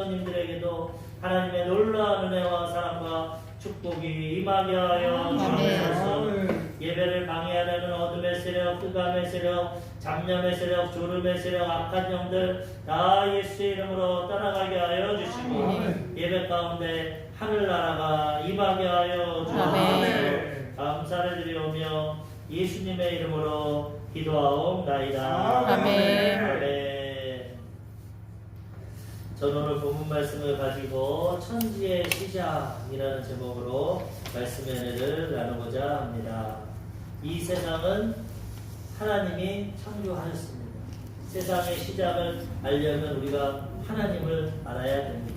성도님들에게도 하나님의 놀라운 은혜와 사랑과 축복이 임하게 하여 주옵소서. 예배를 방해하려는 어둠의 세력, 흑암의 세력, 잡념의 세력, 졸음의 세력, 악한 영들 다 예수의 이름으로 떠나가게 하여 주시고 예배 가운데 하늘나라가 임하게 하여 주옵소서. 감사를 드리오며 예수님의 이름으로 기도하옵나이다. 아멘. 아멘. 저는 오늘 본문 말씀을 가지고 천지의 시작이라는 제목으로 말씀의 은혜를 나누고자 합니다. 이 세상은 하나님이 창조하셨습니다. 세상의 시작을 알려면 우리가 하나님을 알아야 됩니다.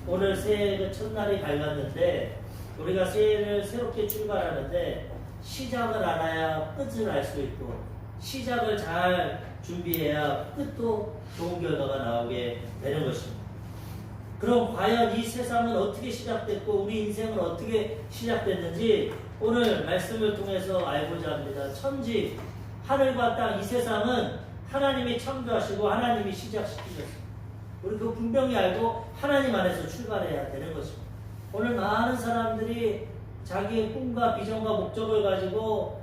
오늘 새해 그 첫날이 밝았는데 우리가 새해를 새롭게 출발하는데 시작을 알아야 끝을 알 수 있고 시작을 잘 준비해야 끝도 좋은 결과가 나오게 되는 것입니다. 그럼 과연 이 세상은 어떻게 시작됐고 우리 인생은 어떻게 시작됐는지 오늘 말씀을 통해서 알고자 합니다. 천지, 하늘과 땅, 이 세상은 하나님이 창조하시고 하나님이 시작시키셨습니다. 우리 그 분명히 알고 하나님 안에서 출발해야 되는 것입니다. 오늘 많은 사람들이 자기의 꿈과 비전과 목적을 가지고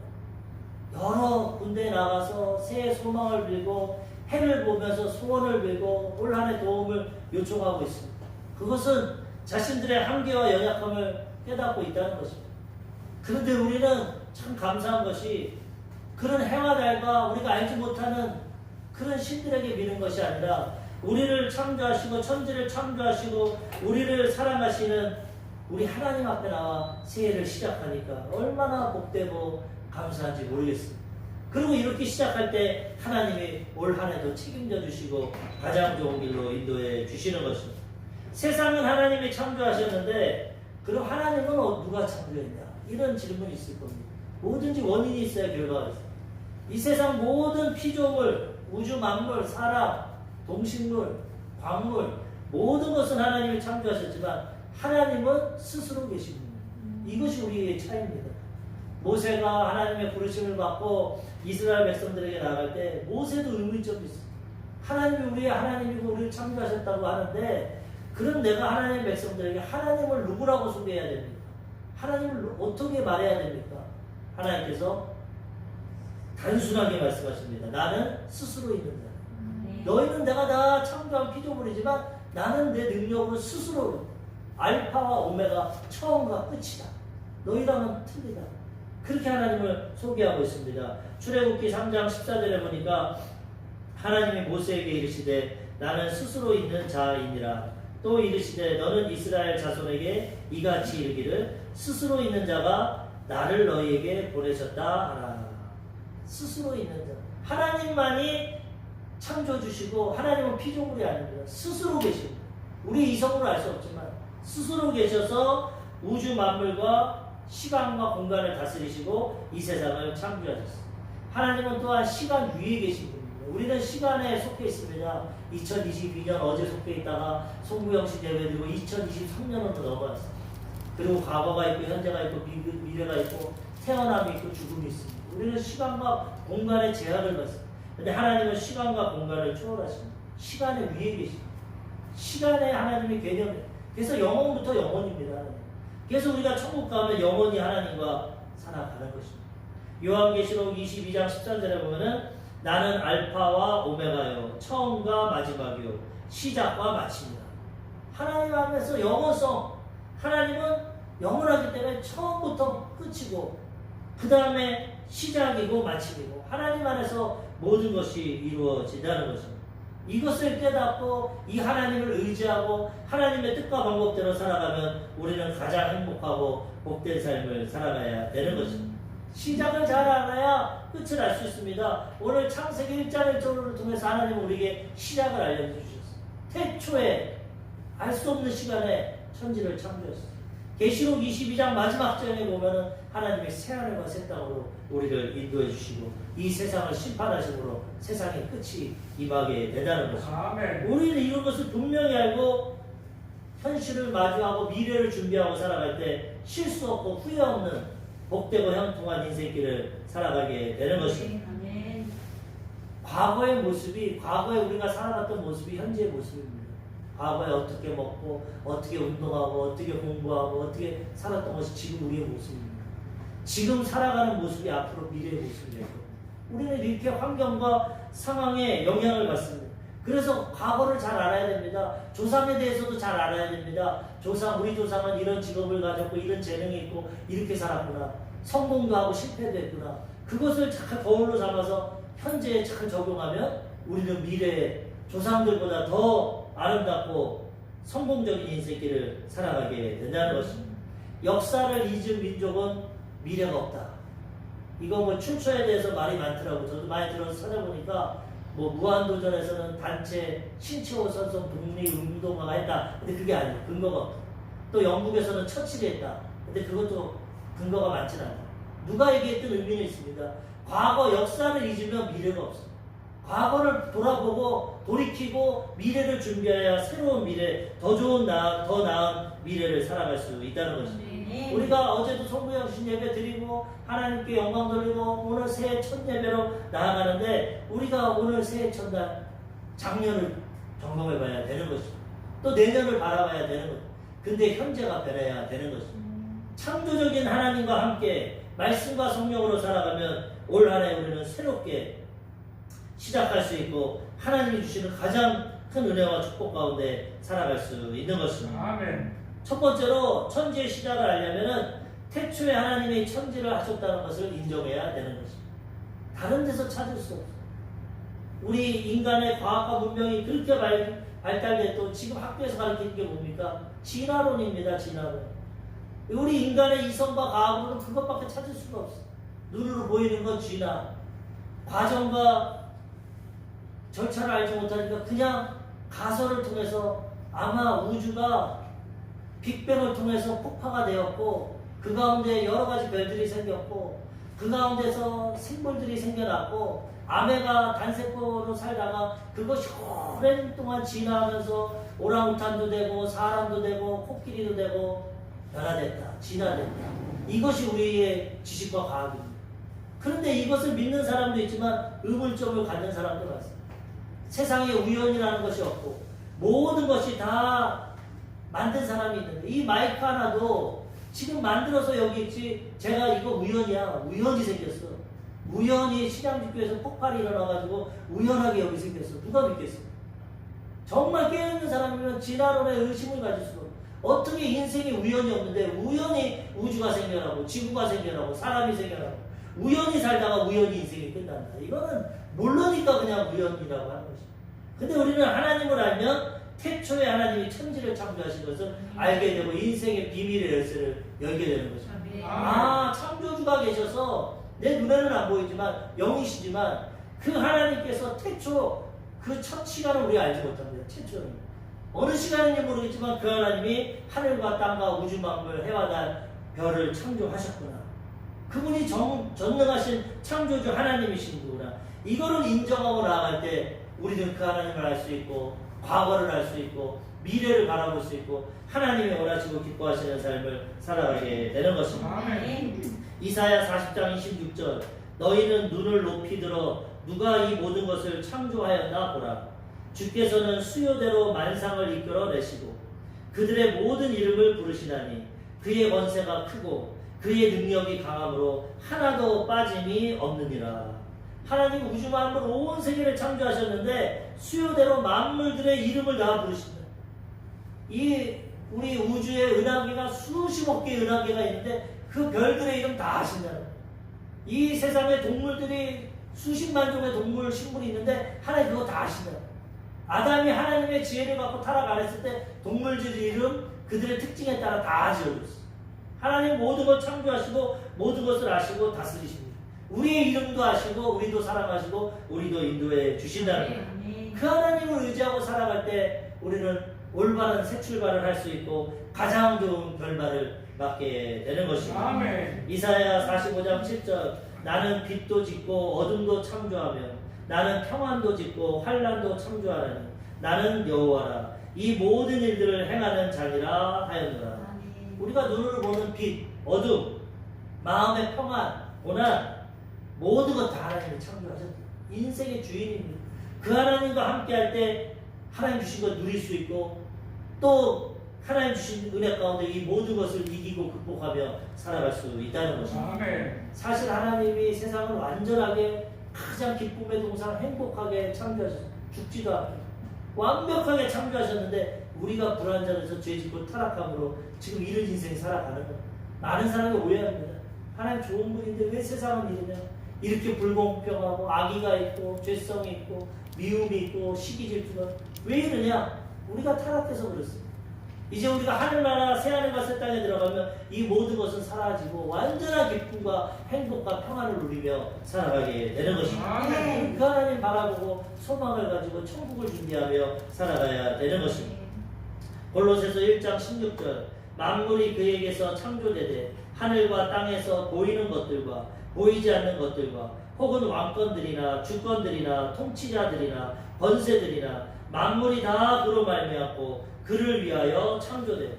여러 군데에 나가서 새해 소망을 빌고 해를 보면서 소원을 빌고 올 한 해 도움을 요청하고 있습니다. 그것은 자신들의 한계와 연약함을 깨닫고 있다는 것입니다. 그런데 우리는 참 감사한 것이 그런 해와 달과 우리가 알지 못하는 그런 신들에게 미는 것이 아니라 우리를 창조하시고 천지를 창조하시고 우리를 사랑하시는 우리 하나님 앞에 나와 새해를 시작하니까 얼마나 복되고 감사한지 모르겠습니다. 그리고 이렇게 시작할 때 하나님이 올 한 해도 책임져 주시고 가장 좋은 길로 인도해 주시는 것입니다. 세상은 하나님이 창조하셨는데 그럼 하나님은 누가 창조했냐? 이런 질문이 있을 겁니다. 뭐든지 원인이 있어야 결과가 있어요. 이 세상 모든 피조물, 우주 만물, 사람, 동식물, 광물 모든 것은 하나님이 창조하셨지만 하나님은 스스로 계신 분입니다. 이것이 우리의 차이입니다. 모세가 하나님의 부르심을 받고 이스라엘 백성들에게 나갈 때 모세도 의문점이 있어요. 하나님이 우리의 하나님이고 우리를 창조하셨다고 하는데 그럼 내가 하나님의 백성들에게 하나님을 누구라고 소개해야 됩니까? 하나님을 어떻게 말해야 됩니까? 하나님께서 단순하게 말씀하십니다. 나는 스스로 있는 자. 너희는 내가 다 창조한 피조물이지만 나는 내 능력으로 스스로 알파와 오메가 처음과 끝이다. 너희랑은 틀리다. 그렇게 하나님을 소개하고 있습니다. 출애굽기 3장 14절에 보니까 하나님이 모세에게 이르시되 나는 스스로 있는 자이니라. 또 이르시되 너는 이스라엘 자손에게 이같이 이르기를 스스로 있는 자가 나를 너희에게 보내셨다 하라. 스스로 있는 자. 하나님만이 창조주시고 하나님은 피조물이 아닙니다. 스스로 계십니다. 우리 이성으로 알 수 없지만 스스로 계셔서 우주 만물과 시간과 공간을 다스리시고 이 세상을 창조하셨습니다. 하나님은 또한 시간 위에 계신 분입니다. 우리는 시간에 속해 있습니다. 2022년 어제 속해 있다가 송구영시 대회되고 2023년으로 넘어왔습니다. 그리고 과거가 있고 현재가 있고 미래가 있고 태어남이 있고 죽음이 있습니다. 우리는 시간과 공간의 제약을 받습니다. 그런데 하나님은 시간과 공간을 초월하십니다. 시간의 위에 계십니다. 시간에 하나님의 개념이 그래서 영원부터 영원입니다. 그래서 우리가 천국 가면 영원히 하나님과 살아가는 것입니다. 요한계시록 22장 13절에 보면은 나는 알파와 오메가요 처음과 마지막이요 시작과 마침이다. 하나님 앞에서 영원성, 하나님은 영원하기 때문에 처음부터 끝이고 그 다음에 시작이고 마침이고 하나님 안에서 모든 것이 이루어진다는 것입니다. 이것을 깨닫고 이 하나님을 의지하고 하나님의 뜻과 방법대로 살아가면 우리는 가장 행복하고 복된 삶을 살아가야 되는 것입니다. 시작을 잘 알아야 끝을 알 수 있습니다. 오늘 창세기 1장 1절을 통해서 하나님은 우리에게 시작을 알려주셨습니다. 태초에 알 수 없는 시간에 천지를 창조했습니다. 계시록 22장 마지막 절에 보면은 하나님의 새하늘과 새 땅으로 우리를 인도해 주시고 이 세상을 심판하심으로 세상의 끝이 임하게 된다는 것입니다. 우리는 이런 것을 분명히 알고 현실을 마주하고 미래를 준비하고 살아갈 때 실수 없고 후회 없는 복되고 형통한 인생길을 살아가게 되는 것입니다. 과거의 모습이, 과거에 우리가 살아갔던 모습이 현재의 모습입니다. 과거에 어떻게 먹고 어떻게 운동하고 어떻게 공부하고 어떻게 살았던 것이 지금 우리의 모습입니다. 지금 살아가는 모습이 앞으로 미래의 모습이에요. 우리는 이렇게 환경과 상황에 영향을 받습니다. 그래서 과거를 잘 알아야 됩니다. 조상에 대해서도 잘 알아야 됩니다. 우리 조상은 이런 직업을 가졌고 이런 재능이 있고 이렇게 살았구나. 성공도 하고 실패도 했구나. 그것을 잘 거울로 삼아서 현재에 잘 적용하면 우리는 미래에 조상들보다 더 아름답고 성공적인 인생길을 살아가게 된다는 것입니다. 역사를 잊은 민족은 미래가 없다. 이거 뭐 출처에 대해서 말이 많더라고. 저도 많이 들어서 찾아보니까 뭐 무한도전에서는 단체 신체호 선성 독립운동가가 했다. 근데 그게 아니에요. 근거가 없다. 또 영국에서는 처칠이 했다. 근데 그것도 근거가 많지는 않다. 누가 얘기했든 의미는 있습니다. 과거 역사를 잊으면 미래가 없어요. 과거를 돌아보고 돌이키고 미래를 준비해야 새로운 미래, 더 좋은 더 나은 미래를 살아갈 수 있다는 것입니다. 우리가 어제도 성부영신 예배 드리고 하나님께 영광 돌리고 오늘 새해 첫 예배로 나아가는데 우리가 오늘 새해 첫날 작년을 점검해 봐야 되는 것입니다. 또 내년을 바라봐야 되는 것입니다. 근데 현재가 변해야 되는 것입니다. 창조적인 하나님과 함께 말씀과 성령으로 살아가면 올 한 해 우리는 새롭게 시작할 수 있고 하나님이 주시는 가장 큰 은혜와 축복 가운데 살아갈 수 있는 것입니다. 아멘. 첫 번째로 천지의 시작을 알려면은 태초에 하나님이 천지를 하셨다는 것을 인정해야 되는 것입니다. 다른 데서 찾을 수 없어요. 우리 인간의 과학과 문명이 그렇게 발달돼도 지금 학교에서 가르치는 게 뭡니까? 진화론입니다. 진화론. 우리 인간의 이성과 과학으로는 그것밖에 찾을 수가 없어요. 눈으로 보이는 건 진화. 과정과 절차를 알지 못하니까 그냥 가설을 통해서 아마 우주가 빅뱅을 통해서 폭파가 되었고 그 가운데 여러 가지 별들이 생겼고 그 가운데서 생물들이 생겨났고 아메가 단세포로 살다가 그것이 오랜 동안 진화하면서 오랑우탄도 되고 사람도 되고 코끼리도 되고 변화됐다. 진화됐다. 이것이 우리의 지식과 과학입니다. 그런데 이것을 믿는 사람도 있지만 의문점을 갖는 사람도 많습니다. 세상에 우연이라는 것이 없고 모든 것이 다 만든 사람이 있는데 이 마이크 하나도 지금 만들어서 여기 있지 제가 이거 우연이야. 우연히 생겼어. 우연히 시장집교에서 폭발이 일어나가지고 우연하게 여기 생겼어. 누가 믿겠어? 정말 깨어있는 사람이면 진화론에 의심을 가질 수가 없어. 어떻게 인생이 우연이 없는데 우연히 우주가 생겨나고 지구가 생겨나고 사람이 생겨나고 우연히 살다가 우연히 인생이 끝난다. 이거는 모르니까 그냥 우연이라고 하는 것입니다. 근데 우리는 하나님을 알면 태초에 하나님이 천지를 창조하신 것을 알게 되고 인생의 비밀의 열쇠를 열게 되는 것입니다. 아, 창조주가 계셔서 내 눈에는 안 보이지만 영이시지만 그 하나님께서 태초 그 첫 시간을 우리가 알지 못합니다. 태초는 어느 시간인지 모르겠지만 그 하나님이 하늘과 땅과 우주만물 해와 달 별을 창조하셨구나. 그분이 전능하신 창조주 하나님이신구나. 이거를 인정하고 나아갈 때 우리는 그 하나님을 알 수 있고 과거를 알 수 있고 미래를 바라볼 수 있고 하나님이 원하시고 기뻐하시는 삶을 살아가게 되는 것입니다. 이사야 40장 26절 너희는 눈을 높이 들어 누가 이 모든 것을 창조하였나 보라. 주께서는 수요대로 만상을 이끌어내시고 그들의 모든 이름을 부르시나니 그의 권세가 크고 그의 능력이 강함으로 하나도 빠짐이 없느니라. 하나님 우주 만물 온 세계를 창조하셨는데 수요대로 만물들의 이름을 다 부르신다. 이 우리 우주의 은하계가 수십억 개의 은하계가 있는데 그 별들의 이름 다 아신다. 이 세상에 동물들이 수십만 종의 동물 식물이 있는데 하나님 그거 다 아신다. 아담이 하나님의 지혜를 갖고 타락안했을 때 동물들 이름 그들의 특징에 따라 다 지어줬어. 하나님 모든 것 창조하시고 모든 것을 아시고 다스리십니다. 우리의 이름도 아시고 우리도 사랑하시고 우리도 인도해 주신다는 거예요. 그 하나님을 의지하고 살아갈 때 우리는 올바른 새 출발을 할 수 있고 가장 좋은 결말을 맞게 되는 것입니다. 아멘. 이사야 45장 7절 나는 빛도 짓고 어둠도 창조하며 나는 평안도 짓고 환난도 창조하라니 나는 여호와라 이 모든 일들을 행하는 자니라 하였노라. 우리가 눈으로 보는 빛, 어둠, 마음의 평안, 고난 모든 것 다 하나님이 창조하셨다. 인생의 주인입니다. 그 하나님과 함께 할 때 하나님 주신 것 누릴 수 있고 또 하나님 주신 은혜 가운데 이 모든 것을 이기고 극복하며 살아갈 수 있다는 것입니다. 아멘. 사실 하나님이 세상을 완전하게 가장 기쁨의 동산 행복하게 창조하셨어요. 죽지도 않고 완벽하게 창조하셨는데 우리가 불완전해서 죄짓고 타락함으로 지금 이런 인생 살아가는 거예요. 많은 사람이 오해합니다. 하나님 좋은 분인데 왜 세상은 이러냐. 이렇게 불공평하고 악의가 있고 죄성이 있고 미움이 있고 시기 질투가 왜 이러냐. 우리가 타락해서 그렇습니다. 이제 우리가 하늘나라 새하늘과 새 땅에 들어가면 이 모든 것은 사라지고 완전한 기쁨과 행복과 평안을 누리며 살아가게 되는 것입니다. 그 하나님 바라보고 소망을 가지고 천국을 준비하며 살아가야 되는 것입니다. 골로새서 1장 16절 만물이 그에게서 창조되되 하늘과 땅에서 보이는 것들과 보이지 않는 것들과 혹은 왕권들이나 주권들이나 통치자들이나 번세들이나 만물이 다 그로 말미암고 그를 위하여 창조되고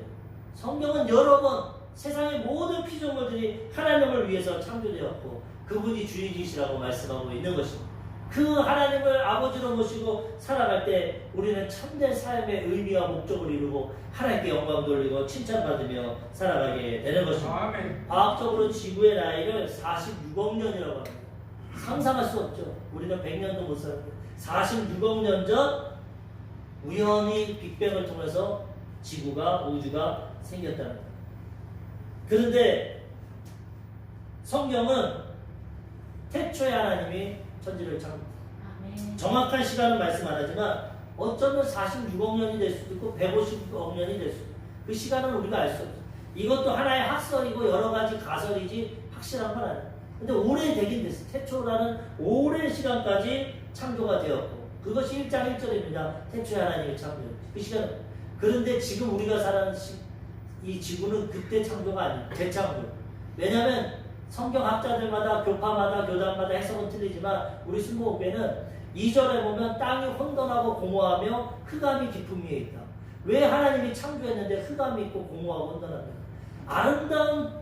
성경은 여러 번 세상의 모든 피조물들이 하나님을 위해서 창조되었고 그분이 주인이시라고 말씀하고 있는 것입니다. 그 하나님을 아버지로 모시고 살아갈 때 우리는 참된 삶의 의미와 목적을 이루고 하나님께 영광 돌리고 칭찬받으며 살아가게 되는 것입니다. 아멘. 과학적으로 지구의 나이를 46억 년이라고 합니다. 상상할 수 없죠. 우리는 100년도 못 살았는데 46억 년 전 우연히 빅뱅을 통해서 지구가 우주가 생겼다는 거예요. 그런데 성경은 태초에 하나님이 천지를 창조했다. 정확한 시간은 말씀 안 하지만 어쩌면 46억 년이 될 수도 있고 150억 년이 될 수도 있고 그 시간은 우리가 알 수 없어요. 이것도 하나의 학설이고 여러 가지 가설이지 확실한 건 아니에요. 근데 오래되긴 됐어요. 태초라는 오랜 시간까지 창조가 되었고 그것이 1장 1절입니다. 태초에 하나님이 창조했죠. 그 시간. 그런데 지금 우리가 사는 이 지구는 그때 창조가 아니에요. 재창조. 왜냐하면 성경학자들마다 교파마다 교단마다 해석은 틀리지만 우리 순복음에는 2절에 보면 땅이 혼돈하고 공허하며 흑암이 깊음 위에 있다. 왜 하나님이 창조했는데 흑암이 있고 공허하고 혼돈합니까? 아름다운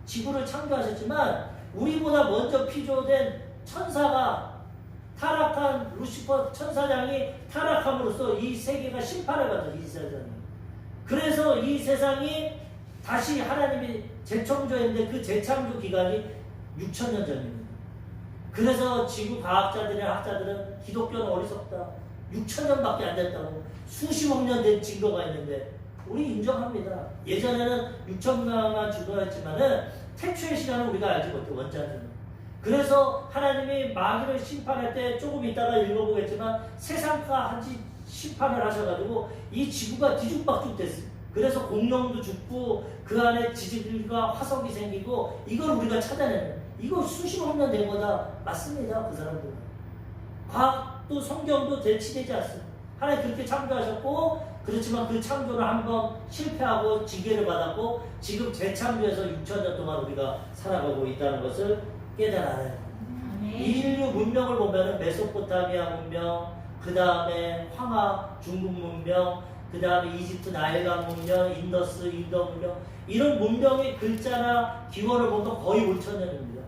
지구를 창조하셨지만 우리보다 먼저 피조된 천사가 타락한 루시퍼 천사장이 타락함으로써 이 세계가 심판을 받죠. 이 세상이. 그래서 이 세상이 다시 하나님이 재창조했는데 그 재창조 기간이 6,000년 전입니다. 그래서 지구 과학자들이나 학자들은 기독교는 어리석다. 6,000년밖에 안 됐다고 수십억 년 된 증거가 있는데 우리 인정합니다. 예전에는 6,000년만 주도했지만은 태초의 시간을 우리가 알지 못해 원자는. 그래서 하나님이 마귀를 심판할 때 조금 이따가 읽어보겠지만 세상까지 심판을 하셔가지고 이 지구가 뒤죽박죽 됐어요. 그래서 공룡도 죽고 그 안에 지질과 화석이 생기고 이걸 우리가 찾아내는 이거 수십억 년 된 거다. 맞습니다. 그 사람들은. 과학도 성경도 대치되지 않습니다. 하나님 그렇게 창조하셨고 그렇지만 그 창조를 한번 실패하고 징계를 받았고 지금 재창조해서 6,000년 동안 우리가 살아가고 있다는 것을 깨달아야 해요. 인류 문명을 보면 메소포타미아 문명, 그 다음에 황하 중국 문명, 그 다음에 이집트 나일강 문명, 인더스 인도 문명 이런 문명의 글자나 기원을 보면 거의 5,000년입니다.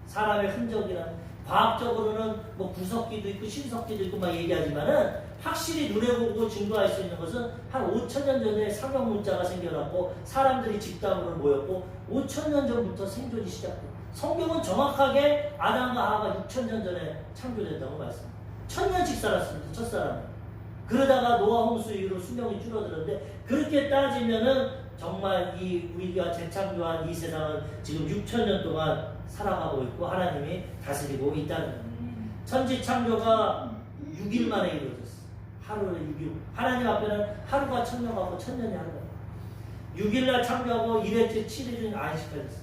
사람의 흔적이나 과학적으로는 뭐 구석기도 있고 신석기도 있고 막 얘기하지만은 확실히 눈에 보고 증거할 수 있는 것은 한 5,000년 전에 상형 문자가 생겨났고 사람들이 집단으로 모였고 5,000년 전부터 생존이 시작돼요. 성경은 정확하게 아담과 하와가 6,000년 전에 창조됐다고 말씀합니다. 1,000년씩 살았습니다. 첫사람은. 그러다가 노아 홍수 이후로 수명이 줄어들었는데 그렇게 따지면은 정말 이 우리가 재창조한 이 세상은 지금 6,000년 동안 살아가고 있고 하나님이 다스리고 있다는 겁니다. 천지 창조가 6일 만에 이루어졌어요. 하루에 6일. 하나님 앞에는 하루가 1,000년 같고 1,000년이 하루가. 6일날 창조하고 1회째 7일은 안식하셨어요.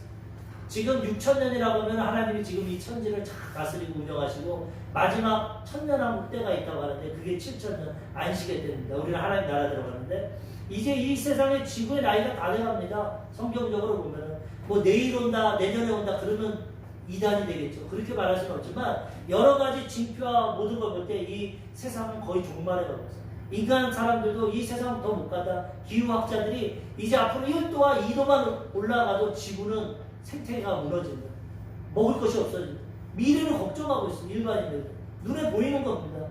지금 6,000년이라고 하면 하나님이 지금 이 천지를 잘 다스리고 운영하시고 마지막 1,000년 때가 있다고 하는데 그게 7,000년 안식의 때입니다. 우리는 하나님 나라 들어가는데 이제 이 세상의 지구의 나이가 다 돼갑니다. 성경적으로 보면은 뭐 내일 온다 내년에 온다 그러면 이단이 되겠죠. 그렇게 말할 수는 없지만 여러 가지 징표와 모든 걸 볼 때 이 세상은 거의 종말에 가고 있어요. 인간 사람들도 이 세상 더 못 가다. 기후학자들이 이제 앞으로 1도와 2도만 올라가도 지구는 생태계가 무너진다. 먹을 것이 없어진다. 미래를 걱정하고 있습니다. 일반인들. 눈에 보이는 겁니다.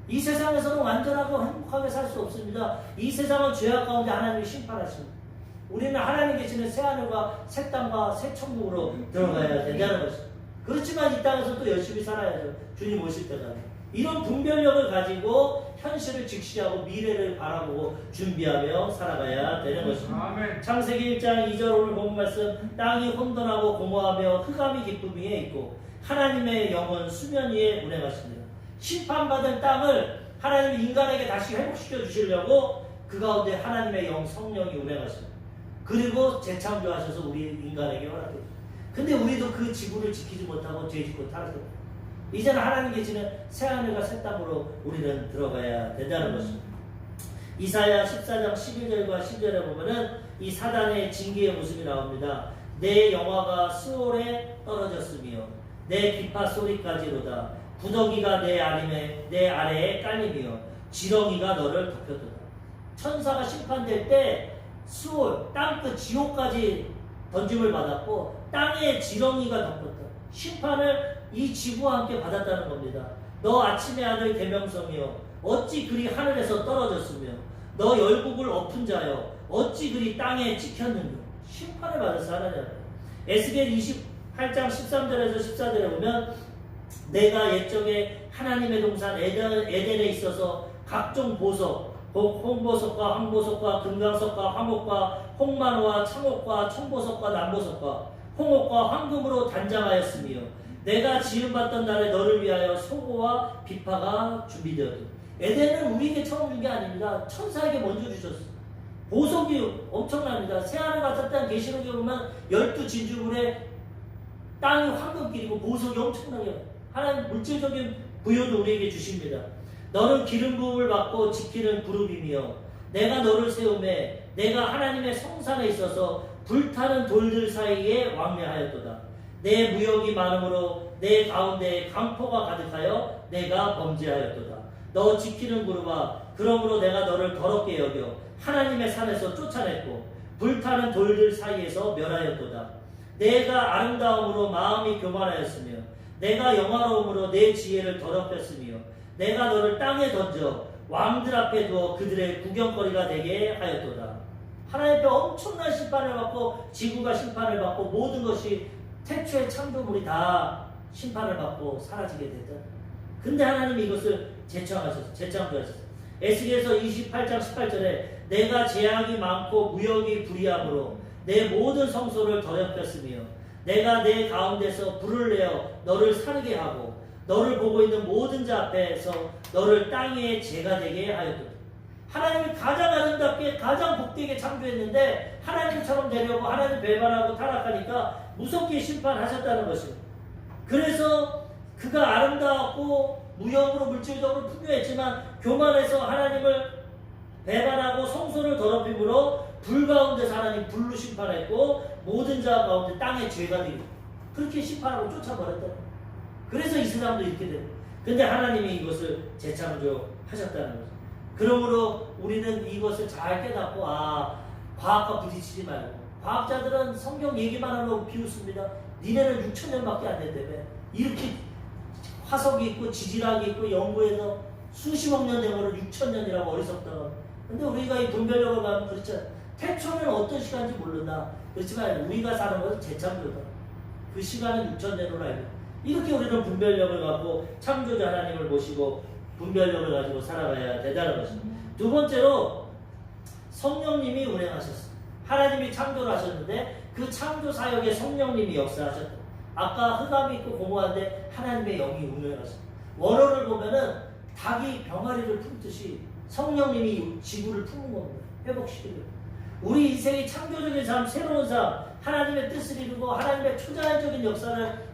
이 세상에서는 완전하고 행복하게 살 수 없습니다. 이 세상은 죄악 가운데 하나님이 심판하십니다. 우리는 하나님 계시는 새하늘과 새 땅과 새 천국으로 들어가야 된다는 것입니다. 그렇지만 이 땅에서 또 열심히 살아야죠. 주님 오실 때까지. 이런 분별력을 가지고 현실을 직시하고 미래를 바라보고 준비하며 살아가야 되는 것입니다. 아멘. 창세기 1장 2절 오늘 본 말씀, 땅이 혼돈하고 공허하며 흑암이 깊음 위에 있고 하나님의 영은 수면 위에 운행하십니다. 심판받은 땅을 하나님이 인간에게 다시 회복시켜 주시려고 그 가운데 하나님의 영 성령이 운행하십니다. 그리고 재창조하셔서 우리 인간에게 허락해요. 근데 우리도 그 지구를 지키지 못하고 죄짓고 타락했다. 이제는 하나님 계시는 새하늘과 새 땅으로 우리는 들어가야 된다는 것입니다. 이사야 14장 11절과 10절에 보면은 이 사단의 징계의 모습이 나옵니다. 내 영화가 수월에 떨어졌으며 내 기파 소리까지로다. 구더기가 내 아래에 깔리며 지렁이가 너를 덮였도다. 천사가 심판될 때 수월, 땅끝 지옥까지 던짐을 받았고 땅에 지렁이가 덮었다. 심판을 이 지구와 함께 받았다는 겁니다. 너 아침의 아들 계명성이여 어찌 그리 하늘에서 떨어졌으며 너 열국을 엎은 자여 어찌 그리 땅에 찍혔느냐. 심판을 받았어 하나님. 에스겔 28장 13절에서 14절에 보면 내가 옛적에 하나님의 동산 에덴에 있어서 각종 보석 홍보석과 황보석과 금강석과 화목과 홍만호와 창옥과 청보석과 남보석과 홍옥과 황금으로 단장하였으며 내가 지음받던 날에 너를 위하여 소고와 비파가 준비되었다. 에덴은 우리에게 처음 준 게 아닙니다. 천사에게 먼저 주셨어요. 보석이 엄청납니다. 새하늘 같은 땅 계시록에 보면 12진주물에 땅이 황금길이고 보석이 엄청나게 하나님 물질적인 부여도 우리에게 주십니다. 너는 기름 부음을 받고 지키는 그룹이며 내가 너를 세우매 내가 하나님의 성산에 있어서 불타는 돌들 사이에 왕래하였도다. 내 무역이 많으므로 내 가운데에 강포가 가득하여 내가 범죄하였도다. 너 지키는 그룹아 그러므로 내가 너를 더럽게 여겨 하나님의 산에서 쫓아냈고 불타는 돌들 사이에서 멸하였도다. 내가 아름다움으로 마음이 교만하였으며 내가 영화로움으로 내 지혜를 더럽혔으며 내가 너를 땅에 던져 왕들 앞에 두어 그들의 구경거리가 되게 하였도다. 하나님 앞에 엄청난 심판을 받고 지구가 심판을 받고 모든 것이 태초의 창조물이 다 심판을 받고 사라지게 됐다. 근데 하나님이 이것을 재창조하셨어요. 에스겔서 28장 18절에 내가 재앙이 많고 무역이 불의함으로 내 모든 성소를 더럽혔으며 내가 내 가운데서 불을 내어 너를 사르게 하고 너를 보고 있는 모든 자 앞에서 너를 땅의 죄가 되게 하였도다. 하나님이 가장 아름답게 가장 복되게 창조했는데 하나님처럼 되려고 하나님 배반하고 타락하니까 무섭게 심판하셨다는 것입니다. 그래서 그가 아름다웠고 무형으로 물질적으로 풍요했지만 교만해서 하나님을 배반하고 성소를 더럽힘으로 불 가운데서 하나님 불로 심판했고 모든 자 가운데 땅의 죄가 되고 그렇게 심판하고 쫓아버렸다. 그래서 이 세상도 이렇게 됩니다. 근데 하나님이 이것을 재창조하셨다는 거죠. 그러므로 우리는 이것을 잘 깨닫고 과학과 부딪히지 말고 과학자들은 성경 얘기만 하려고 비웃습니다. 니네는 6,000년밖에 안 된다며. 이렇게 화석이 있고 지질학이 있고 연구해서 수십억 년 된 거를 6,000년이라고 어리석다고. 근데 우리가 이 분별력을 가면 그렇죠. 태초는 어떤 시간인지 모른다. 그렇지만 우리가 사는 것은 재창조다. 그 시간은 6,000년으로 알고. 이렇게 우리는 분별력을 갖고 창조자 하나님을 모시고 분별력을 가지고 살아가야 된다는 것입니다. 두 번째로 성령님이 운행하셨어요. 하나님이 창조를 하셨는데 그 창조 사역에 성령님이 역사하셨다. 아까 흑암이 있고 공허한데 하나님의 영이 운행하셨어요. 원어를 보면은 닭이 병아리를 품듯이 성령님이 지구를 품은 겁니다. 회복시키는. 우리 인생의 창조적인 삶, 새로운 삶, 하나님의 뜻을 이루고 하나님의 초자연적인 역사를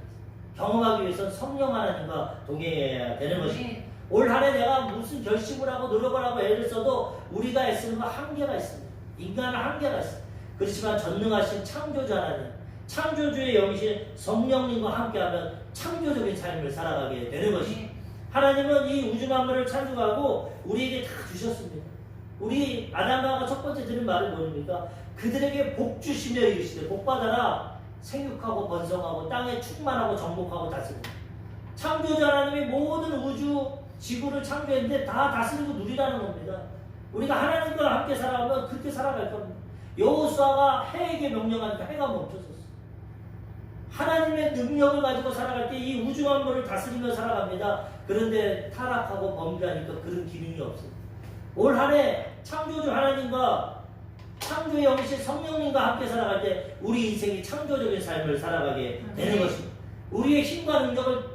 경험하기 위해서는 성령 하나님과 동행해야 되는 것입니다. 올 한 해 내가 무슨 결심을 하고 노력을 하고 애를 써도 우리가 애쓰는 건 한계가 있습니다. 인간은 한계가 있습니다. 그렇지만 전능하신 창조주 하나님, 창조주의 영이신 성령님과 함께하면 창조적인 삶을 살아가게 되는 것입니다. 하나님은 이 우주 만물을 창조하고 우리에게 다 주셨습니다. 우리 아담과 첫 번째 들은 말은 뭐입니까? 그들에게 복 주시며 이르시되 복 받아라 생육하고 번성하고 땅에 충만하고 정복하고 다스리고. 창조자 하나님이 모든 우주 지구를 창조했는데 다 다스리고 누리라는 겁니다. 우리가 하나님과 함께 살아가면 그렇게 살아갈 겁니다. 여호수아가 해에게 명령하니까 해가 멈춰섰어. 하나님의 능력을 가지고 살아갈 때 이 우주 만물을 다스리며 살아갑니다. 그런데 타락하고 범죄하니까 그런 기능이 없어요. 올 한 해 창조주 하나님과 창조의 영이신 성령님과 함께 살아갈 때 우리 인생이 창조적인 삶을 살아가게 되는 것입니다. 우리의 힘과 능력을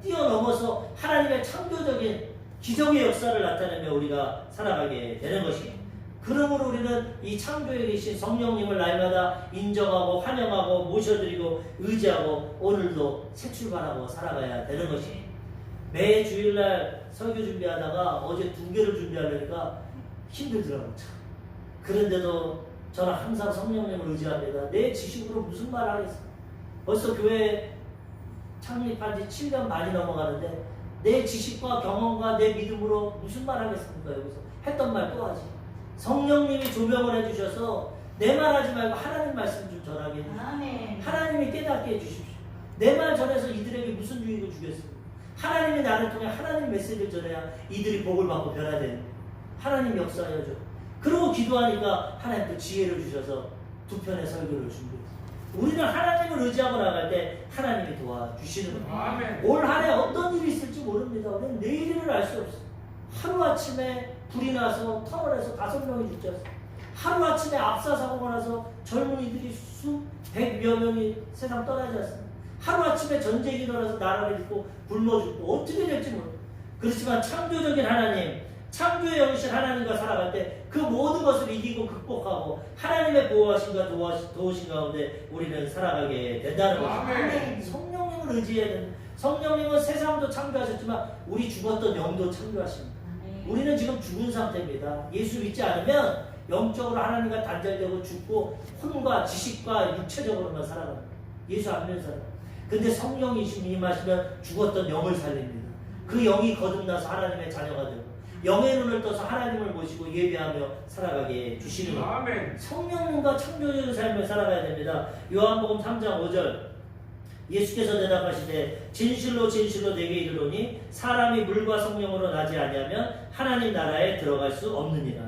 뛰어넘어서 하나님의 창조적인 기적의 역사를 나타내며 우리가 살아가게 되는 것입니다. 그러므로 우리는 이 창조에 계신 성령님을 날마다 인정하고 환영하고 모셔드리고 의지하고 오늘도 새 출발하고 살아가야 되는 것입니다. 매 주일날 설교 준비하다가 어제 2개를 준비하려니까 힘들더라고요. 참. 그런데도 저는 항상 성령님을 의지합니다. 내 지식으로 무슨 말을 하겠어요. 벌써 교회 창립한 지 7년 많이 넘어가는데 내 지식과 경험과 내 믿음으로 무슨 말 하겠습니까? 여기서 했던 말 또 하지. 성령님이 조명을 해주셔서 내 말 하지 말고 하나님 말씀 좀 전하게 해주십시오. 하나님이 깨닫게 해주십시오. 내 말 전해서 이들에게 무슨 유익을 주겠습니까? 하나님이 나를 통해 하나님 메시지를 전해야 이들이 복을 받고 변화되는 하나님 역사여죠. 그러고 기도하니까 하나님 또 지혜를 주셔서 2편의 설교를 준비했어요. 우리는 하나님을 의지하고 나갈 때 하나님이 도와주시는 겁니다. 올 한 해 어떤 일이 있을지 모릅니다. 우리는 내일을 알 수 없어요. 하루아침에 불이 나서 터널에서 5명이 죽지 않습니까? 하루아침에 압사 사고가 나서 젊은이들이 수백여 명이 세상 떠나지 않습니까? 하루아침에 전쟁이 일어나서 나라를 잃고 굶어 죽고 어떻게 될지 모릅니다. 그렇지만 창조적인 하나님, 창조의 영이신 하나님과 살아갈 때 그 모든 것을 이기고 극복하고 하나님의 보호하심과 도우심 가운데 우리는 살아가게 된다는 것입니다. 성령님을 의지해야 됩니다. 성령님은 세상도 창조하셨지만 우리 죽었던 영도 창조하십니다. 우리는 지금 죽은 상태입니다. 예수 믿지 않으면 영적으로 하나님과 단절되고 죽고 혼과 지식과 육체적으로만 살아갑니다. 예수 안 믿는 사람. 근데 성령이심이 임하시면 죽었던 영을 살립니다. 그 영이 거듭나서 하나님의 자녀가 되고 영의 눈을 떠서 하나님을 모시고 예배하며 살아가게 주시는 겁니다. 성령님과 창조적인 삶을 살아가야 됩니다. 요한복음 3장 5절 예수께서 대답하시되 진실로 진실로 내게 이르노니 사람이 물과 성령으로 나지 아니하면 하나님 나라에 들어갈 수 없느니라.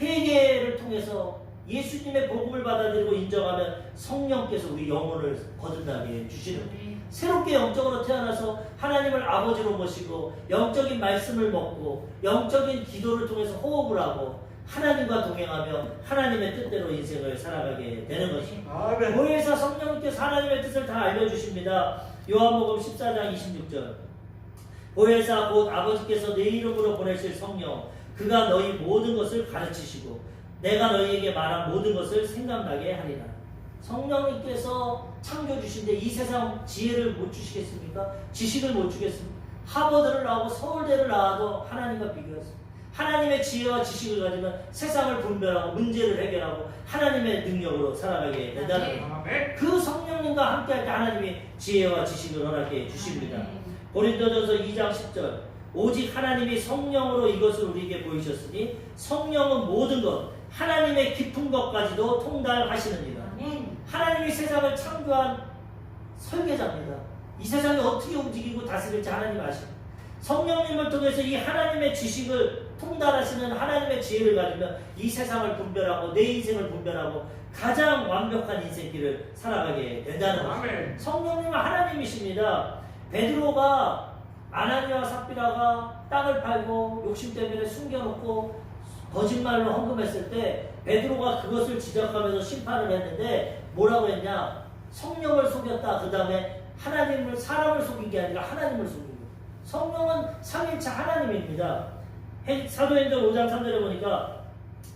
회개를 통해서 예수님의 복음을 받아들이고 인정하면 성령께서 우리 영혼을 거듭나게 주시는 겁니다. 새롭게 영적으로 태어나서 하나님을 아버지로 모시고 영적인 말씀을 먹고 영적인 기도를 통해서 호흡을 하고 하나님과 동행하며 하나님의 뜻대로 인생을 살아가게 되는 것입니다. 보혜사 성령님께서 하나님의 뜻을 다 알려주십니다. 요한복음 14장 26절 보혜사 곧 아버지께서 내 이름으로 보내실 성령 그가 너희 모든 것을 가르치시고 내가 너희에게 말한 모든 것을 생각나게 하리라. 성령님께서 창조주신데 이 세상 지혜를 못 주시겠습니까? 지식을 못 주겠습니까? 하버드를 나오고 서울대를 나와도 하나님과 비교했습니다. 하나님의 지혜와 지식을 가지면 세상을 분별하고 문제를 해결하고 하나님의 능력으로 살아가게 된다는 겁니다. 그 성령님과 함께할 때 하나님이 지혜와 지식을 허락해 주십니다. 고린도전서 2장 10절 오직 하나님이 성령으로 이것을 우리에게 보이셨으니 성령은 모든 것 하나님의 깊은 것까지도 통달하시느니라. 하나님이 세상을 창조한 설계자입니다. 이 세상이 어떻게 움직이고 다스릴지 하나님 아십니다. 성령님을 통해서 이 하나님의 지식을 통달하시는 하나님의 지혜를 가지면 이 세상을 분별하고 내 인생을 분별하고 가장 완벽한 인생길을 살아가게 된다는 것입니다. 성령님은 하나님이십니다. 베드로가 아나니아와 삽비라가 땅을 팔고 욕심 때문에 숨겨놓고 거짓말로 헌금했을 때 베드로가 그것을 지적하면서 심판을 했는데 뭐라고 했냐? 성령을 속였다. 그 다음에 하나님을 사람을 속인 게 아니라 하나님을 속인 거예요. 성령은 삼위일체 하나님입니다. 사도행전 5장 3절에 보니까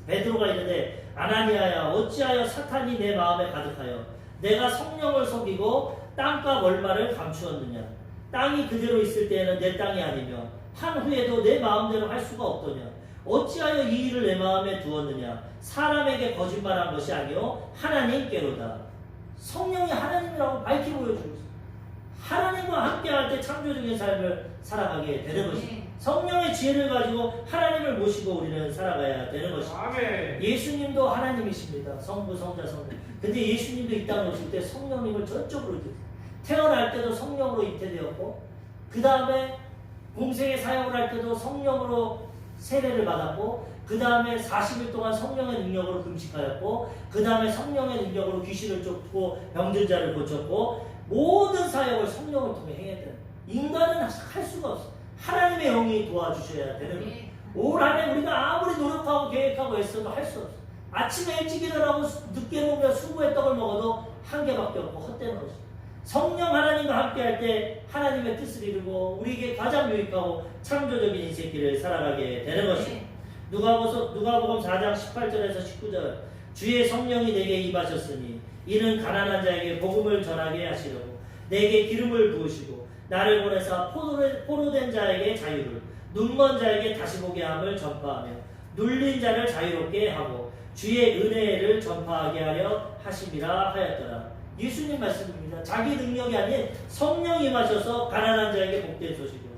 베드로가 있는데 아나니아야 어찌하여 사탄이 내 마음에 가득하여 내가 성령을 속이고 땅과 월말을 감추었느냐. 땅이 그대로 있을 때에는 내 땅이 아니며 한 후에도 내 마음대로 할 수가 없더냐. 어찌하여 이 일을 내 마음에 두었느냐. 사람에게 거짓말한 것이 아니요 하나님께로다. 성령이 하나님이라고 밝히 보여주고 있습니다. 하나님과 함께할 때 창조적인 삶을 살아가게 되는 것입니다. 성령의 지혜를 가지고 하나님을 모시고 우리는 살아가야 되는 것입니다. 예수님도 하나님이십니다. 성부, 성자, 성령. 근데 예수님도 이 땅에 오실 때 성령님을 전적으로 태어날 때도 성령으로 잉태되었고 그 다음에 공생의 사역을 할 때도 성령으로 세례를 받았고 그 다음에 40일 동안 성령의 능력으로 금식하였고 그 다음에 성령의 능력으로 귀신을 쫓고 병든 자를 고쳤고 모든 사역을 성령을 통해 행했다. 인간은 할 수가 없어. 하나님의 영이 도와주셔야 되는 거예요. 올 한 해 우리가 아무리 노력하고 계획하고 애써도 할 수 없어. 아침에 일찍 일어나고 늦게 먹으면 수고의 떡을 먹어도 한계밖에 없고 헛되는 것이죠. 성령 하나님과 함께 할 때 하나님의 뜻을 이루고 우리에게 가장 유익하고 창조적인 인생길을 살아가게 되는 것입니다. 누가복음 4장 18절에서 19절 주의 성령이 내게 임하셨으니 이는 가난한 자에게 복음을 전하게 하시려고 내게 기름을 부으시고 나를 보내사 포로된 자에게 자유를 눈먼 자에게 다시 보게 함을 전파하며 눌린 자를 자유롭게 하고 주의 은혜를 전파하게 하려 하심이라 하였더라. 예수님 말씀입니다. 자기 능력이 아닌 성령이 임하셔서 가난한 자에게 복된 소식이요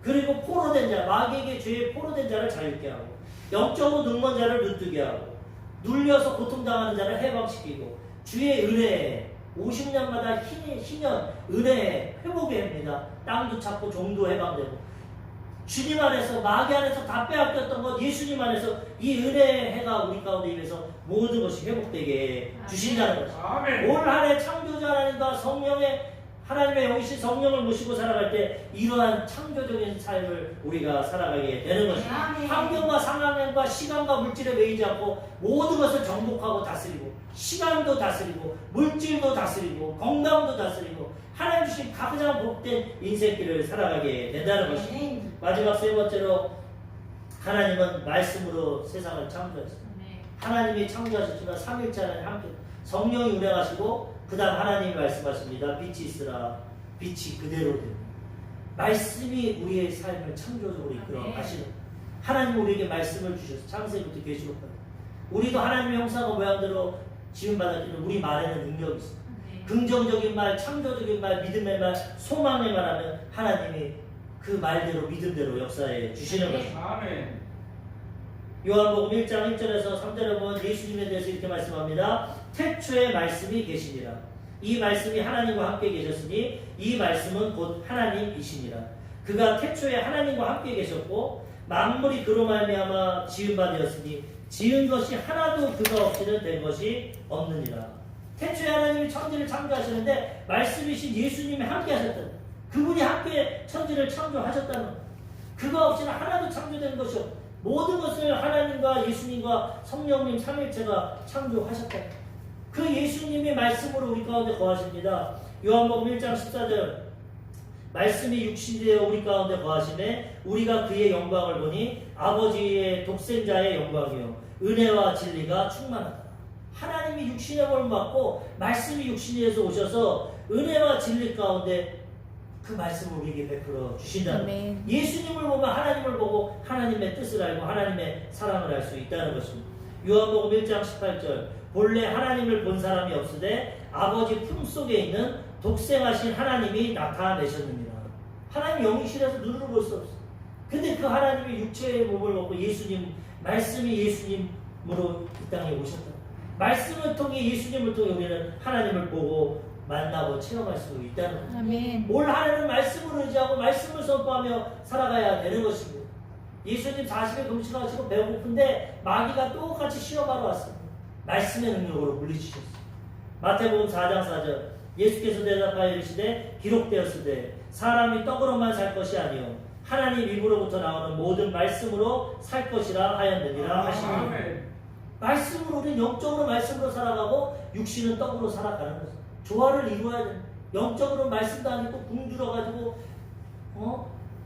그리고 포로된 자 마귀에게 죄의 포로된 자를 자유롭게 하고 영적으로 눈먼 자를 눈뜨게 하고 눌려서 고통당하는 자를 해방시키고 주의 은혜에 50년마다 희년 은혜에 회복이 합니다. 땅도 찾고 종도 해방되고 주님 안에서 마귀 안에서 다 빼앗겼던 것 예수님 안에서 이 은혜의 해가 우리 가운데 임해서 모든 것이 회복되게 주신다는 것입니다. 올 한 해 창조자 하나님과 성령의 하나님의 영이신 성령을 모시고 살아갈 때 이러한 창조적인 삶을 우리가 살아가게 되는 것입니다. 환경과 상황과 시간과 물질에 매이지 않고 모든 것을 정복하고 다스리고 시간도 다스리고 물질도 다스리고 건강도 다스리고 하나님 주신 가장 복된 인생길을 살아가게 된다는 것입니다. 마지막 세 번째로 하나님은 말씀으로 세상을 창조하셨습니다. 하나님이 창조하셨지만 삼위일체 함께 성령이 운행하시고 그 다음 하나님이 말씀하십니다. 빛이 있으라. 빛이 그대로 됩니다. 말씀이 우리의 삶을 창조적으로 이끌어 가시는 하나님 우리에게 말씀을 주셔서 창세기부터 계시록까지 우리도 하나님의 형상과 모양대로 지음받았기는 우리 말에는 능력이 있습니다. 긍정적인 말, 창조적인 말, 믿음의 말, 소망의 말 하면 하나님이 그 말대로 믿음대로 역사해 주시는 것입니다. 요한복음 1장 1절에서 3절에 보면 예수님에 대해서 이렇게 말씀합니다. 태초에 말씀이 계시니라. 이 말씀이 하나님과 함께 계셨으니 이 말씀은 곧 하나님이시니라. 그가 태초에 하나님과 함께 계셨고 만물이 그로 말미암아 지은 바 되었으니 지은 것이 하나도 그가 없이는 된 것이 없느니라. 태초에 하나님이 천지를 창조하시는데 말씀이신 예수님이 함께 하셨다. 그분이 함께 천지를 창조하셨다는 것. 그가 없이는 하나도 창조된 것이 없다. 모든 것을 하나님과 예수님과 성령님 삼일체가 창조하셨다. 그 예수님이 말씀으로 우리 가운데 거하십니다. 요한복음 1장 14절 말씀이 육신이 되어 우리 가운데 거하심에 우리가 그의 영광을 보니 아버지의 독생자의 영광이요 은혜와 진리가 충만하다. 하나님이 육신의 몸을 받고 말씀이 육신이 돼서 오셔서 은혜와 진리 가운데 그 말씀을 우리에게 베풀어 주신다는 예수님을 보면 하나님을 보고 하나님의 뜻을 알고 하나님의 사랑을 알 수 있다는 것입니다. 요한복음 1장 18절 본래 하나님을 본 사람이 없으되 아버지 품속에 있는 독생하신 하나님이 나타내셨느니라. 하나님 영이시라서 눈으로 볼 수 없어. 근데 그 하나님이 육체의 몸을 먹고 예수님 말씀이 예수님으로 이 땅에 오셨다. 말씀을 통해 예수님을 통해 우리는 하나님을 보고 만나고 체험할 수 있다는 것입니다. 올 한 해는 말씀을 의지하고 말씀을 선포하며 살아가야 되는 것입니다. 예수님 40일 금식하시고 배고픈데 마귀가 똑같이 시험하러 왔습니다. 말씀의 능력으로 물리치셨습니다. 마태복음 4장 4절 예수께서 대답하여 이르시되 기록되었으되 사람이 떡으로만 살 것이 아니요 하나님 입으로부터 나오는 모든 말씀으로 살 것이라 하였느니라 하시니 말씀으로 우리는 영적으로 말씀으로 살아가고 육신은 떡으로 살아가는 것입니다. 조화를 이루어야 돼. 영적으로 말씀도 안 읽고 굶주려가지고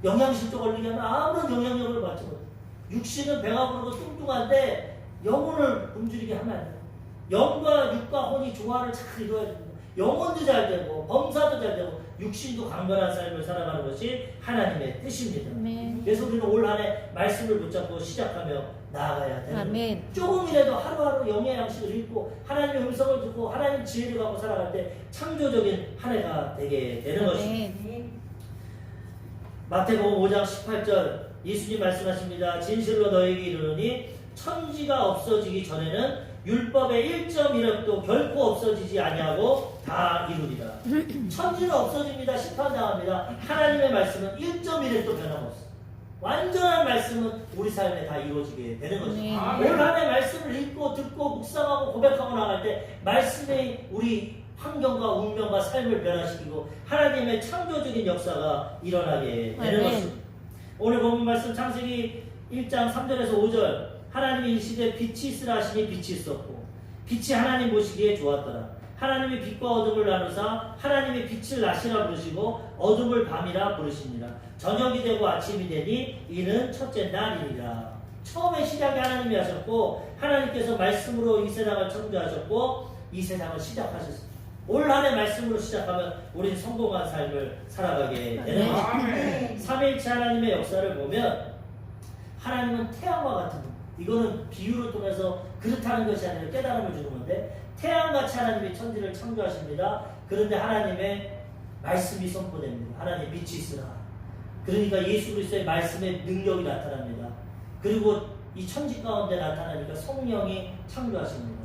영양실조 걸리게 하면 아무런 영향력을 받지 못해. 육신은 배가 부르고 뚱뚱한데 영혼을 굶주리게 하면 안 돼. 영과 육과 혼이 조화를 잘 이루어야 됩니다. 영혼도 잘 되고 범사도 잘 되고 육신도 강건한 삶을 살아가는 것이 하나님의 뜻입니다. 그래서 우리는 올 한 해 말씀을 붙잡고 시작하며 나아가야 되는 조금이라도 하루하루 영의 양식을 읽고 하나님의 음성을 듣고 하나님 지혜를 갖고 살아갈 때 창조적인 한 해가 되게 되는 것입니다. 마태복음 5장 18절 예수님 말씀하십니다. 진실로 너에게 이르노니 천지가 없어지기 전에는 율법의 1.1획도 결코 없어지지 아니하고 다 이루리라. 천지는 없어집니다. 심판당합니다. 하나님의 말씀은 1.1획도 변함없어. 완전한 말씀은 우리 삶에 다 이루어지게 되는 것입니다. 올 한 해 말씀을 읽고 듣고 묵상하고 고백하고 나갈 때 말씀이 우리 환경과 운명과 삶을 변화시키고 하나님의 창조적인 역사가 일어나게 되는 것입니다. 오늘 본문 말씀 창세기 1장 3절에서 5절 하나님이 일시되 빛이 있으라 하시니 빛이 있었고 빛이 하나님 보시기에 좋았더라. 하나님이 빛과 어둠을 나누사 하나님의 빛을 낮이라 부르시고 어둠을 밤이라 부르시니라. 저녁이 되고 아침이 되니 이는 첫째 날이니라. 처음에 시작이 하나님이 하셨고 하나님께서 말씀으로 이 세상을 창조하셨고 이 세상을 시작하셨습니다. 올 한 해 말씀으로 시작하면 우리는 성공한 삶을 살아가게 되는 것입니다. 삼위일체 하나님의 역사를 보면 하나님은 태양과 같은 분. 이거는 비유를 통해서 그렇다는 것이 아니라 깨달음을 주는 건데 태양같이 하나님이 천지를 창조하십니다. 그런데 하나님의 말씀이 선포됩니다. 하나님 빛이 있으라. 그러니까 예수 그리스도의 말씀의 능력이 나타납니다. 그리고 이 천지 가운데 나타나니까 성령이 창조하십니다.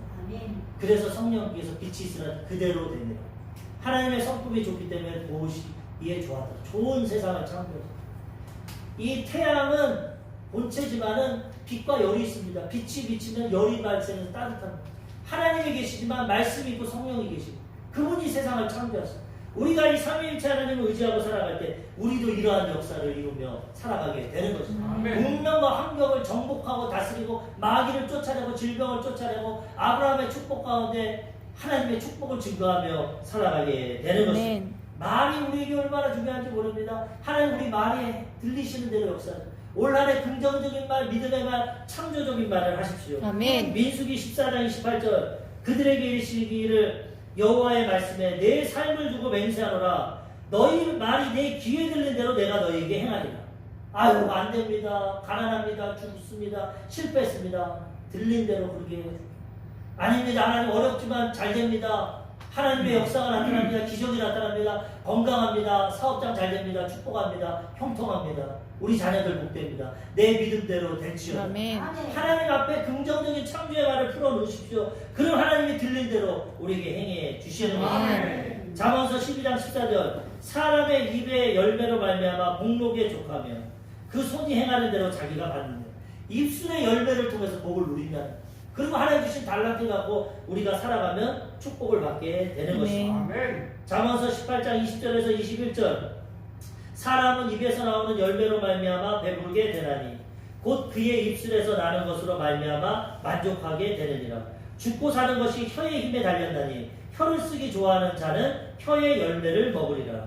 그래서 성령께서 빛이 있으라 그대로 됩니다. 하나님의 성품이 좋기 때문에 보시기에 좋았다. 좋은 세상을 창조했습니다. 이 태양은 본체지만은 빛과 열이 있습니다. 빛이 비치면 열이 발생해서 따뜻합니다. 하나님이 계시지만 말씀이 있고 성령이 계시고 그분이 세상을 창조하십니다. 우리가 이 삼위일체 하나님을 의지하고 살아갈 때 우리도 이러한 역사를 이루며 살아가게 되는 것입니다. 운명과 환경을 정복하고 다스리고 마귀를 쫓아내고 질병을 쫓아내고 아브라함의 축복 가운데 하나님의 축복을 증거하며 살아가게 되는 것입니다. 말이 우리에게 얼마나 중요한지 모릅니다. 하나님 우리 말에 들리시는 대로 역사를 올 한 해 긍정적인 말, 믿음의 말, 창조적인 말을 하십시오. 아멘. 민수기 14장 28절 그들에게 이르시기를 여호와의 말씀에 내 삶을 두고 맹세하노라. 너희 말이 내 귀에 들린 대로 내가 너희에게 행하리라. 아유 안 됩니다. 가난합니다. 죽습니다. 실패했습니다. 들린 대로 그렇게 해요. 아닙니다. 하나님 어렵지만 잘 됩니다. 하나님의 역사가 나타납니다. 기적이 나타납니다. 건강합니다. 사업장 잘 됩니다. 축복합니다. 형통합니다. 우리 자녀들 복됩니다. 내 믿음대로 될지어다. 하나님 앞에 긍정적인 창조의 말을 풀어놓으십시오. 그럼 하나님이 들린 대로 우리에게 행해 주시는 것입니다. 잠언서 12장 14절 사람의 입의 열매로 말미암아 복록에 족하며 그 손이 행하는 대로 자기가 받는다. 입술의 열매를 통해서 복을 누린다. 그리고 하나님 주신 달란트 갖고 우리가 살아가면 축복을 받게 되는 것입니다. 잠언서 18장 20절에서 21절 사람은 입에서 나오는 열매로 말미암아 배부르게 되나니 곧 그의 입술에서 나는 것으로 말미암아 만족하게 되느니라. 죽고 사는 것이 혀의 힘에 달렸나니 혀를 쓰기 좋아하는 자는 혀의 열매를 먹으리라.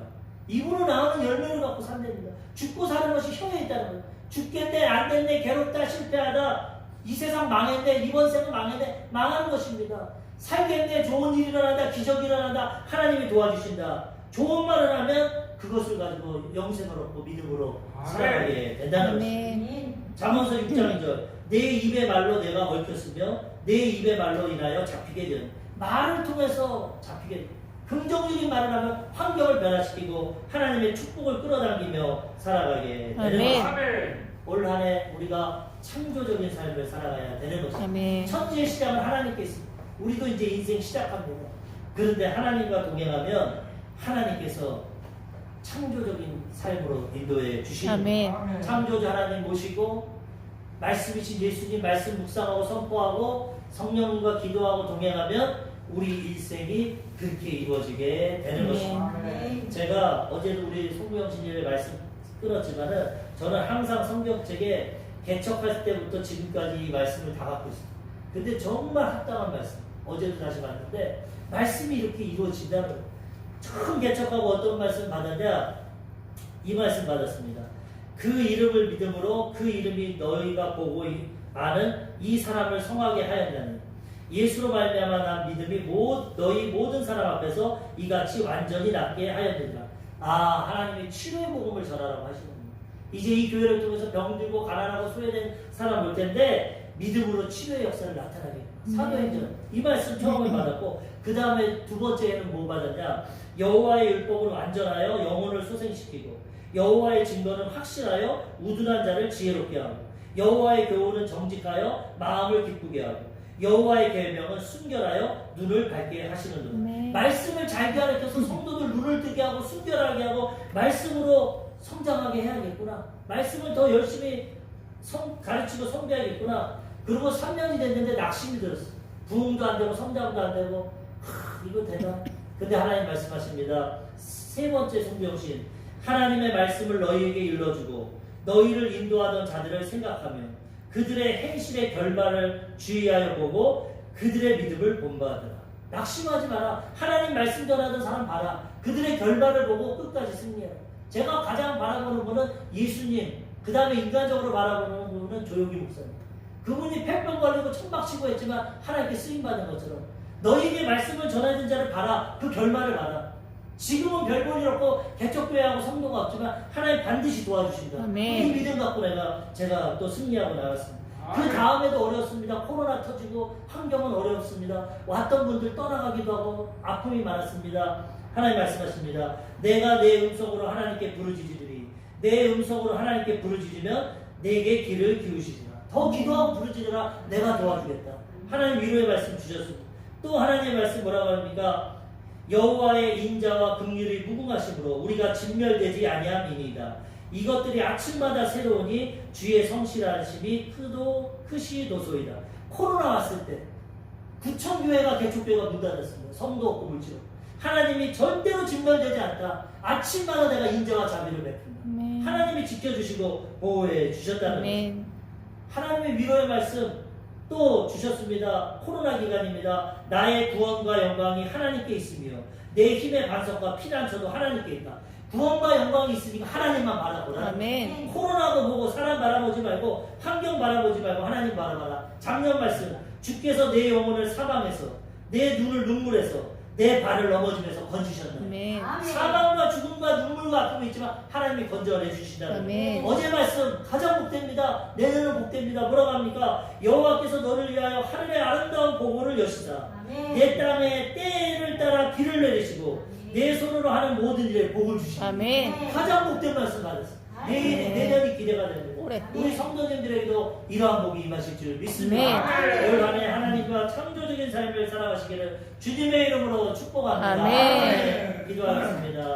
입으로 나오는 열매를 갖고 산답니다. 죽고 사는 것이 혀에 있다는 거예요. 죽겠네 안 됐네 괴롭다 실패하다 이 세상 망했네 이번 생은 망했네 망하는 것입니다. 살겠네 좋은 일이 일어난다 기적이 일어난다 하나님이 도와주신다. 좋은 말을 하면 그것을 가지고 영생을 얻고 믿음으로 살아가게 된다는 것입니다. 잠언서 6장 2절 내 입의 말로 내가 얽혔으며 내 입의 말로 인하여 잡히게 되는 말을 통해서 잡히게 됩니다. 긍정적인 말을 하면 환경을 변화시키고 하나님의 축복을 끌어당기며 살아가게 되는 것입니다. 올 한 해 우리가 창조적인 삶을 살아가야 되는 것입니다. 천지의 시작은 하나님께 있습니다. 우리도 이제 인생 시작합니다. 그런데 하나님과 동행하면 하나님께서 창조적인 삶으로 인도해 주시는 창조주 하나님 모시고 말씀이신 예수님 말씀 묵상하고 선포하고 성령님과 기도하고 동행하면 우리 일생이 그렇게 이루어지게 되는 것입니다. 제가 어제도 우리 송구영 신님의 말씀 끊었지만은 저는 항상 성경책에 개척할 때부터 지금까지 이 말씀을 다 갖고 있습니다. 근데 정말 합당한 말씀. 어제도 다시 봤는데 말씀이 이렇게 이루어진다는 거예요. 처음 개척하고 어떤 말씀 받았냐? 이 말씀 받았습니다. 그 이름을 믿음으로 그 이름이 너희가 보고 아는 이 사람을 성하게 하였나니 예수로 말미암아 난 믿음이 너희 모든 사람 앞에서 이같이 완전히 낫게 하였느니라. 아 하나님이 치료의 복음을 전하라고 하시는 겁니다. 이제 이 교회를 통해서 병들고 가난하고 소외된 사람 올 텐데 믿음으로 치료의 역사를 나타나게 사도행전 이 말씀 처음에 받았고 그 다음에 두 번째에는 뭐 받았냐? 여호와의 율법을 완전하여 영혼을 소생시키고 여호와의 증거는 확실하여 우둔한 자를 지혜롭게 하고 여호와의 교훈은 정직하여 마음을 기쁘게 하고 여호와의 계명은 순결하여 눈을 밝게 하시는도다. 아멘. 말씀을 잘 가르쳐서 성도들 눈을 뜨게 하고 순결하게 하고 말씀으로 성장하게 해야겠구나. 말씀을 더 열심히 가르치고 섬겨야겠구나. 그리고 3년이 됐는데 낙심이 들었어. 부흥도 안 되고 성장도 안 되고 이거 대단. 근데 하나님 말씀하십니다. 세 번째 성경신 하나님의 말씀을 너희에게 일러주고 너희를 인도하던 자들을 생각하며 그들의 행실의 결말을 주의하여 보고 그들의 믿음을 본받으라. 낙심하지 마라. 하나님 말씀 전하던 사람 봐라. 그들의 결말을 보고 끝까지 승리해라. 제가 가장 바라보는 분은 예수님, 그 다음에 인간적으로 바라보는 분은 조용기 목사님. 그분이 폐병 걸리고 천박치고 했지만 하나님께 쓰임받은 것처럼 너희에게 말씀을 전하던 자를 봐라. 그 결말을 봐라. 지금은 별 볼 일 없고 개척교회하고 성도가 없지만 하나님 반드시 도와주신다. 아멘. 이 믿음 갖고 제가 또 승리하고 나갔습니다. 그 다음에도 어렵습니다. 코로나 터지고 환경은 어렵습니다. 왔던 분들 떠나가기도 하고 아픔이 많았습니다. 하나님 말씀하십니다. 내가 내 음성으로 하나님께 부르짖으리니 내 음성으로 하나님께 부르짖으면 내게 귀를 기울이시리라. 더 기도하고 부르짖으라. 내가 도와주겠다. 하나님 위로의 말씀 주셨습니다. 또 하나님의 말씀 뭐라고 합니까? 여호와의 인자와 긍휼이 무궁하심으로 우리가 진멸되지 아니함이니이다. 이것들이 아침마다 새로우니 주의 성실하심이 크시도소이다. 코로나 왔을 때 구청교회가 개척교회가 문 닫았습니다. 성도 없고 물질 없고. 하나님이 절대로 진멸되지 않다. 아침마다 내가 인자와 자비를 베푼다. 아멘. 하나님이 지켜주시고 보호해 주셨다는 아멘. 것입니다. 하나님의 위로의 말씀 또 주셨습니다. 코로나 기간입니다. 나의 구원과 영광이 하나님께 있으며 내 힘의 반석과 피난처도 하나님께 있다. 구원과 영광이 있으니까 하나님만 바라보라. 아멘. 코로나고 보고 사람 바라보지 말고 환경 바라보지 말고 하나님 바라봐라. 작년 말씀 주께서 내 영혼을 사방에서 내 눈을 눈물에서 내 발을 넘어지면서 건지셨다. 아멘. 사망과 죽음과 눈물과 아픔이 있지만 하나님이 건져내 주신다는 아멘. 거예요. 어제 말씀 가장 복됩니다. 내년은 복됩니다. 뭐라고 합니까? 여호와께서 너를 위하여 하늘의 아름다운 보고를 여시사 내 땅에 때를 따라 비를 내리시고 내 손으로 하는 모든 일에 복을 주시고 아멘. 가장 복된 말씀 받았어요. 내년이 기대가 됩니다. 올해. 우리 성도님들에게도 이러한 복이 임하실 줄 믿습니다. 올 한해 하나님과 창조적인 삶을 살아가시기를 주님의 이름으로 축복합니다. 아멘. 기도하겠습니다.